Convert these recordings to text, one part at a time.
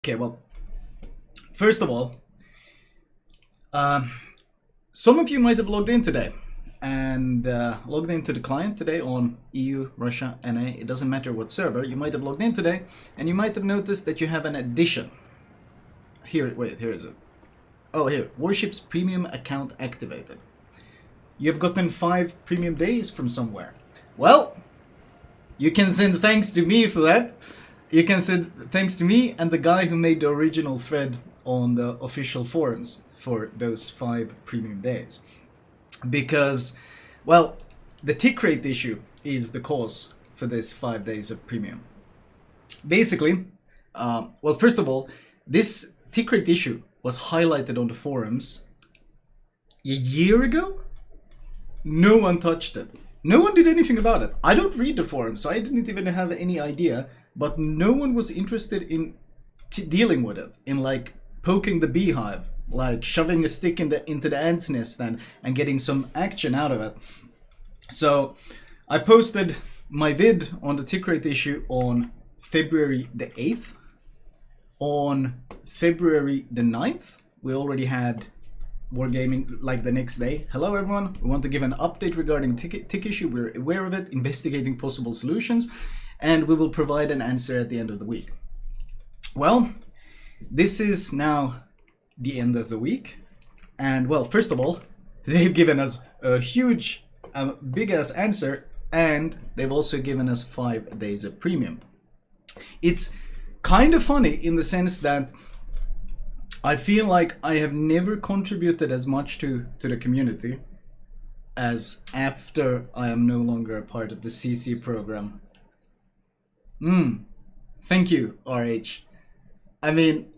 Okay, well, first of all, some of you might have logged in today and logged into the client today on EU, Russia, NA. It doesn't matter what server. You might have logged in today and you might have noticed that you have an addition. Here, wait, here is it. Oh, here, Warships Premium account activated. You've gotten 5 premium days from somewhere. Well, you can send thanks to me for that. You can send thanks to me and the guy who made the original thread on the official forums for those 5 premium days. Because, well, the Tickrate issue is the cause for this 5 days of premium. Basically, well, first of all, this Tickrate issue was highlighted on the forums a year ago. No one touched it. No one did anything about it. I don't read the forums, so I didn't even have any idea. But no one was interested in dealing with it, in like poking the beehive, like shoving a stick into the ant's nest and getting some action out of it. So I posted my vid on the Tickrate issue on February the 8th. On February the 9th, we already had Wargaming like the next day. Hello everyone, we want to give an update regarding tick issue. We're aware of it, investigating possible solutions, and we will provide an answer at the end of the week. Well, this is now the end of the week, and well, first of all, they've given us a huge, big ass answer, and they've also given us 5 days of premium. It's kind of funny in the sense that I feel like I have never contributed as much to the community as after I am no longer a part of the CC program. Thank you, RH. I mean,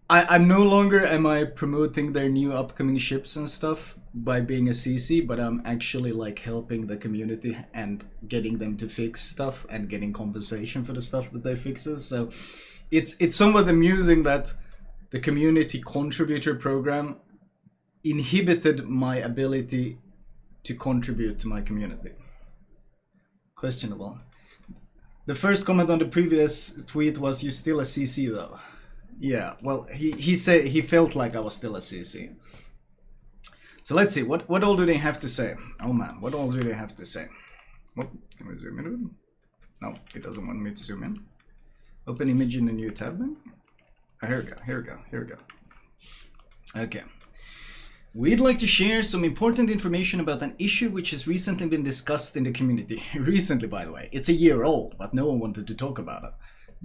I'm no longer am I promoting their new upcoming ships and stuff by being a CC, but I'm actually like helping the community and getting them to fix stuff and getting compensation for the stuff that they fixes. So it's somewhat amusing that the community contributor program inhibited my ability to contribute to my community. Questionable. The first comment on the previous tweet was, "You still a CC though?" Yeah, well, he said he felt like I was still a CC. So let's see, what all do they have to say? Oh man, what all do they have to say? What, can we zoom in? No, it doesn't want me to zoom in. Open image in a new tab. Oh, here we go, here we go, here we go. Okay. We'd like to share some important information about an issue which has recently been discussed in the community. Recently, by the way. It's a year old, but no one wanted to talk about it.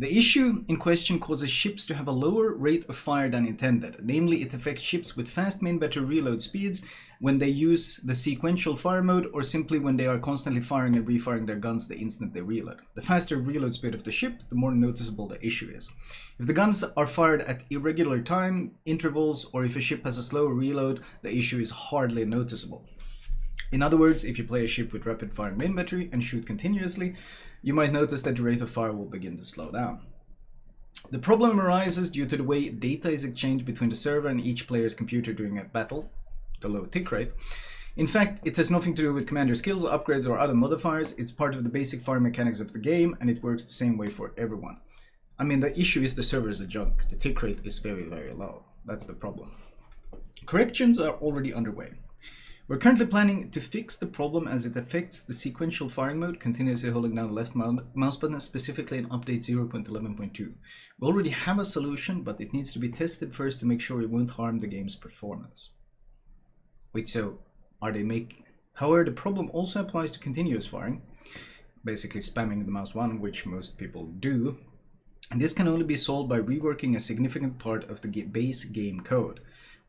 The issue in question causes ships to have a lower rate of fire than intended. Namely, it affects ships with fast main battery reload speeds when they use the sequential fire mode, or simply when they are constantly firing and refiring their guns the instant they reload. The faster reload speed of the ship, the more noticeable the issue is. If the guns are fired at irregular time intervals, or if a ship has a slower reload, the issue is hardly noticeable. In other words, if you play a ship with rapid firing main battery and shoot continuously, you might notice that the rate of fire will begin to slow down. The problem arises due to the way data is exchanged between the server and each player's computer during a battle, the low tick rate. In fact, it has nothing to do with commander skills, upgrades, or other modifiers. It's part of the basic fire mechanics of the game, and it works the same way for everyone. I mean, the issue is the server is a junk. The tick rate is very, very low. That's the problem. Corrections are already underway. We're currently planning to fix the problem as it affects the sequential firing mode, continuously holding down the left mouse button, specifically in update 0.11.2. We already have a solution, but it needs to be tested first to make sure it won't harm the game's performance. Wait, so are they making... However, the problem also applies to continuous firing, basically spamming the mouse one, which most people do. And this can only be solved by reworking a significant part of the base game code.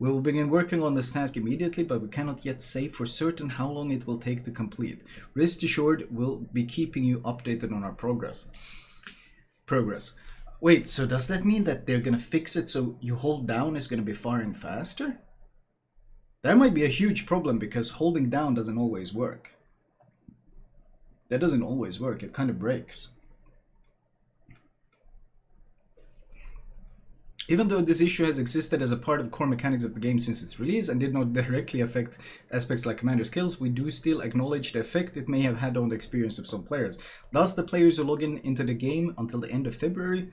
We will begin working on this task immediately, but we cannot yet say for certain how long it will take to complete. Rest assured, we'll be keeping you updated on our progress. Wait, so does that mean that they're gonna fix it so you hold down is gonna be firing faster? That might be a huge problem because holding down doesn't always work. That doesn't always work, it kind of breaks. Even though this issue has existed as a part of the core mechanics of the game since its release and did not directly affect aspects like commander skills, we do still acknowledge the effect it may have had on the experience of some players. Thus, the players who log into the game until the end of February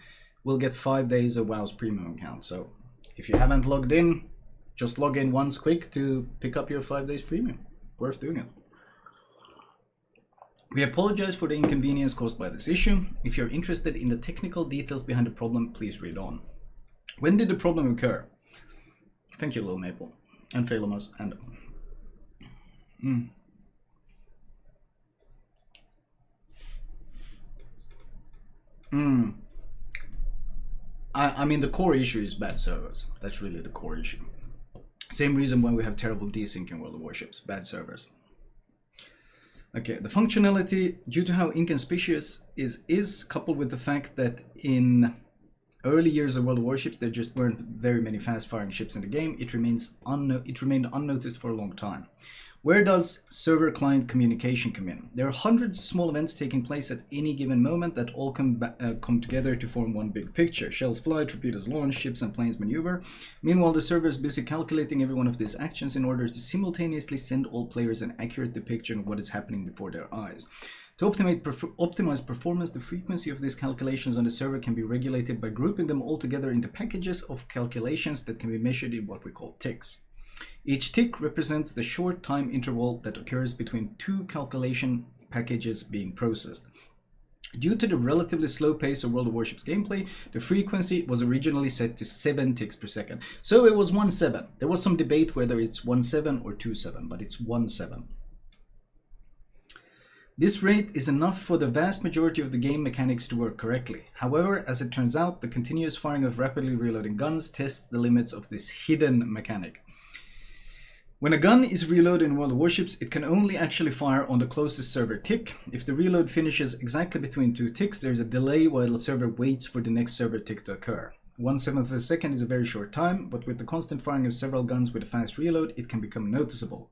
will get 5 days of WoW's premium account. So if you haven't logged in, just log in once quick to pick up your 5 days premium. Worth doing it. We apologize for the inconvenience caused by this issue. If you're interested in the technical details behind the problem, please read on. When did the problem occur? Thank you, Lil Maple, and Phalamos, and... I mean, the core issue is bad servers. That's really the core issue. Same reason why we have terrible desync in World of Warships, bad servers. Okay, the functionality, due to how inconspicuous is coupled with the fact that in early years of World of Warships there just weren't very many fast-firing ships in the game, it remained unnoticed for a long time. Where does server-client communication come in? There are hundreds of small events taking place at any given moment that all come together to form one big picture. Shells fly, torpedoes launch, ships and planes maneuver. Meanwhile, the server is busy calculating every one of these actions in order to simultaneously send all players an accurate depiction of what is happening before their eyes. To optimize performance, the frequency of these calculations on the server can be regulated by grouping them all together into packages of calculations that can be measured in what we call ticks. Each tick represents the short time interval that occurs between two calculation packages being processed. Due to the relatively slow pace of World of Warships gameplay, the frequency was originally set to 7 ticks per second. So it was 1/7. There was some debate whether it's 1/7 or 2/7, but it's 1/7. This rate is enough for the vast majority of the game mechanics to work correctly. However, as it turns out, the continuous firing of rapidly reloading guns tests the limits of this hidden mechanic. When a gun is reloaded in World of Warships, it can only actually fire on the closest server tick. If the reload finishes exactly between two ticks, there is a delay while the server waits for the next server tick to occur. 1/7 of a second is a very short time, but with the constant firing of several guns with a fast reload, it can become noticeable.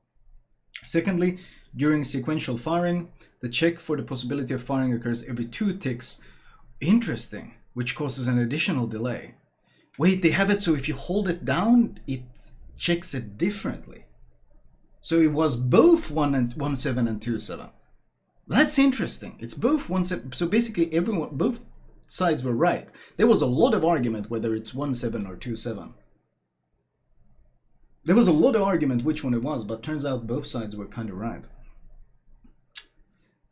Secondly, during sequential firing, the check for the possibility of firing occurs every 2 ticks. Interesting, which causes an additional delay. Wait, they have it so if you hold it down, it checks it differently. So it was both 1/7 and 2/7. That's interesting. It's both 1/7. So basically both sides were right. There was a lot of argument whether it's 1/7 or 2/7. There was a lot of argument which one it was, but turns out both sides were kind of right.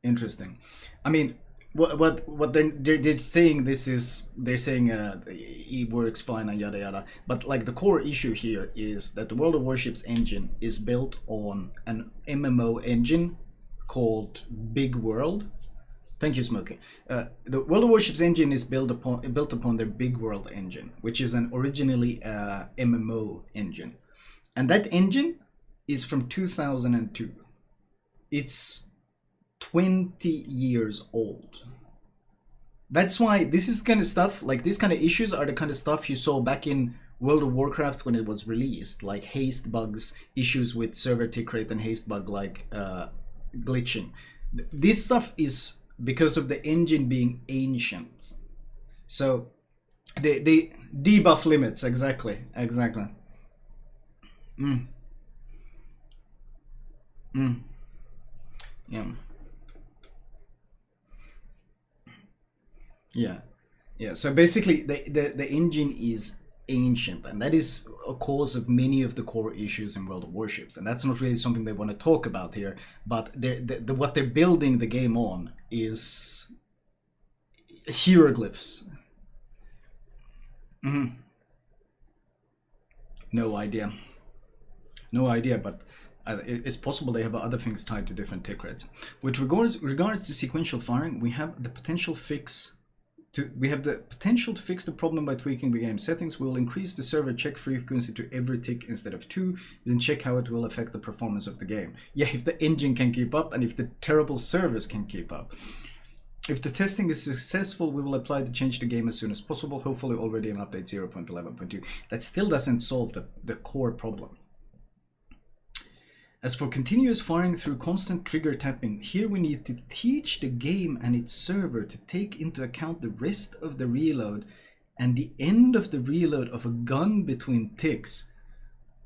Interesting. I mean, what they're saying, they're saying it works fine and yada yada, but like the core issue here is that the World of Warships engine is built on an MMO engine called Big World. Thank you, Smokey. The World of Warships engine is built upon their Big World engine, which is an originally MMO engine, and that engine is from 2002. It's 20 years old. That's why this is kind of stuff, like these kind of issues are the kind of stuff you saw back in World of Warcraft when it was released, like haste bugs, issues with server tickrate and haste bug like glitching. This stuff is because of the engine being ancient. So the debuff limits, exactly. Yeah. So basically, the engine is ancient, and that is a cause of many of the core issues in World of Warships. And that's not really something they want to talk about here. But what they're building the game on is hieroglyphs. No idea, but it's possible they have other things tied to different tick rates. With regards to sequential firing, we have the potential to fix the problem by tweaking the game settings. We will increase the server check frequency to every tick instead of 2, then check how it will affect the performance of the game. Yeah, if the engine can keep up and if the terrible servers can keep up. If the testing is successful, we will apply the change to the game as soon as possible, hopefully already in update 0.11.2. That still doesn't solve the core problem. As for continuous firing through constant trigger tapping, here we need to teach the game and its server to take into account the rest of the reload and the end of the reload of a gun between ticks.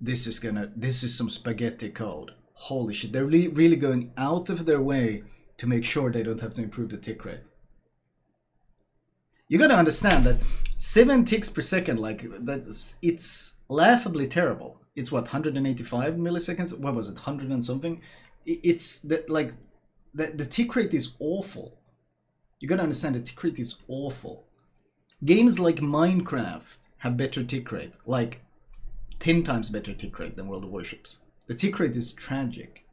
This is some spaghetti code. Holy shit, they're really going out of their way to make sure they don't have to improve the tick rate. You gotta understand that 7 ticks per second, like that, it's laughably terrible. It's what, 185 milliseconds? What was it, 100 and something? It's like the tick rate is awful. You gotta understand the tick rate is awful. Games like Minecraft have better tick rate, like 10 times better tick rate than World of Warships. The tick rate is tragic.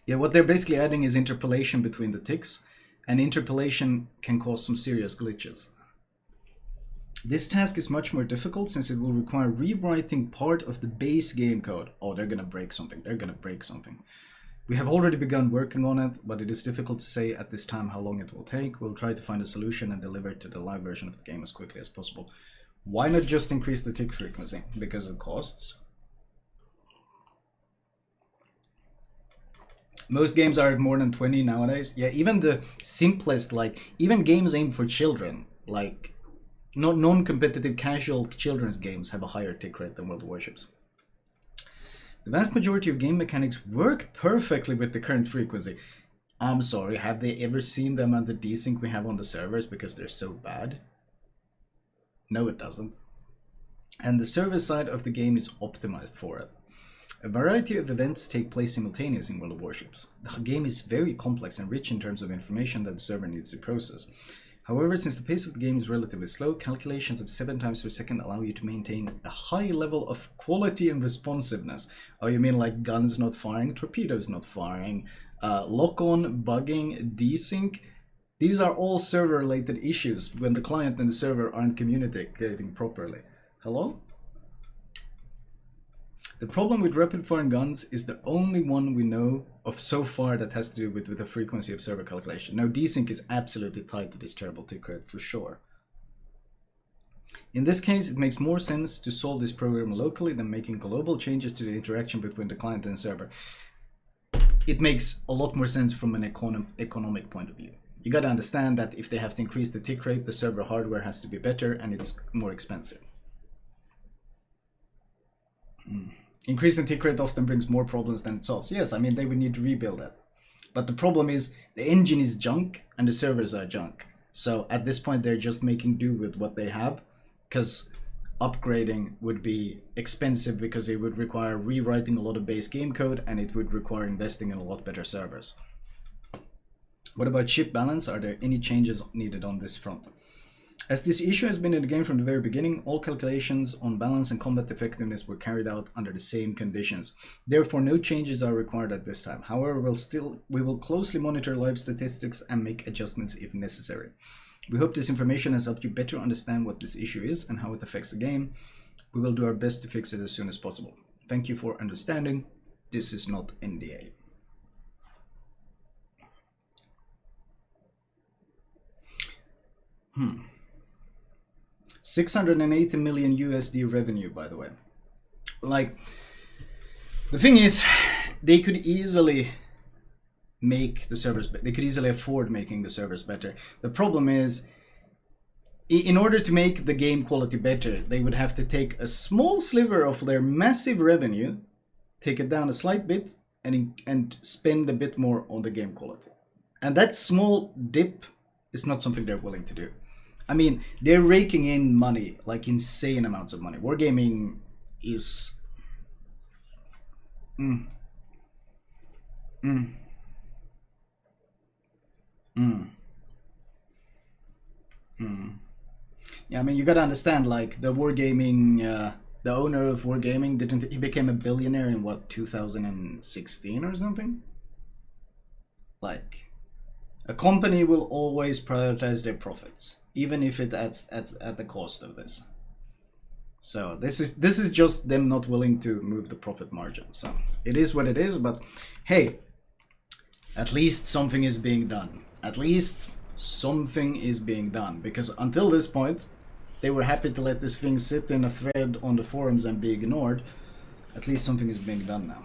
Yeah, what they're basically adding is interpolation between the ticks, and interpolation can cause some serious glitches. This task is much more difficult since it will require rewriting part of the base game code. Oh, they're gonna break something. They're gonna break something. We have already begun working on it, but it is difficult to say at this time how long it will take. We'll try to find a solution and deliver it to the live version of the game as quickly as possible. Why not just increase the tick frequency? Because it costs. Most games are at more than 20 nowadays. Yeah, even the simplest, like, even games aimed for children, like, non-competitive casual children's games have a higher tick rate than World of Warships. The vast majority of game mechanics work perfectly with the current frequency. I'm sorry, have they ever seen the amount of desync we have on the servers because they're so bad? No, it doesn't. And the server side of the game is optimized for it. A variety of events take place simultaneously in World of Warships. The game is very complex and rich in terms of information that the server needs to process. However, since the pace of the game is relatively slow, calculations of 7 times per second allow you to maintain a high level of quality and responsiveness. Oh, you mean like guns not firing, torpedoes not firing, lock-on, bugging, desync? These are all server-related issues when the client and the server aren't communicating properly. Hello? The problem with rapid-firing guns is the only one we know of so far that has to do with the frequency of server calculation. Now, desync is absolutely tied to this terrible tick rate for sure. In this case, it makes more sense to solve this program locally than making global changes to the interaction between the client and the server. It makes a lot more sense from an economic point of view. You gotta understand that if they have to increase the tick rate, the server hardware has to be better and it's more expensive. Increasing tick rate often brings more problems than it solves. Yes, I mean, they would need to rebuild it. But the problem is the engine is junk and the servers are junk. So at this point, they're just making do with what they have, because upgrading would be expensive because it would require rewriting a lot of base game code and it would require investing in a lot better servers. What about ship balance? Are there any changes needed on this front? As this issue has been in the game from the very beginning, all calculations on balance and combat effectiveness were carried out under the same conditions. Therefore, no changes are required at this time. However, we will closely monitor live statistics and make adjustments if necessary. We hope this information has helped you better understand what this issue is and how it affects the game. We will do our best to fix it as soon as possible. Thank you for understanding. This is not NDA. $680 million USD revenue, by the way. Like, the thing is, they could easily make the servers better. They could easily afford making the servers better. The problem is, in order to make the game quality better, they would have to take a small sliver of their massive revenue, take it down a slight bit, and spend a bit more on the game quality. And that small dip is not something they're willing to do. I mean, they're raking in money, like insane amounts of money. Wargaming is... Yeah, I mean, you gotta understand, like, the Wargaming, the owner of Wargaming, he became a billionaire in, what, 2016 or something? Like, a company will always prioritize their profits, even if it adds at the cost of this. So this is just them not willing to move the profit margin. So it is what it is, but hey, at least something is being done. At least something is being done, because until this point, they were happy to let this thing sit in a thread on the forums and be ignored. At least something is being done now.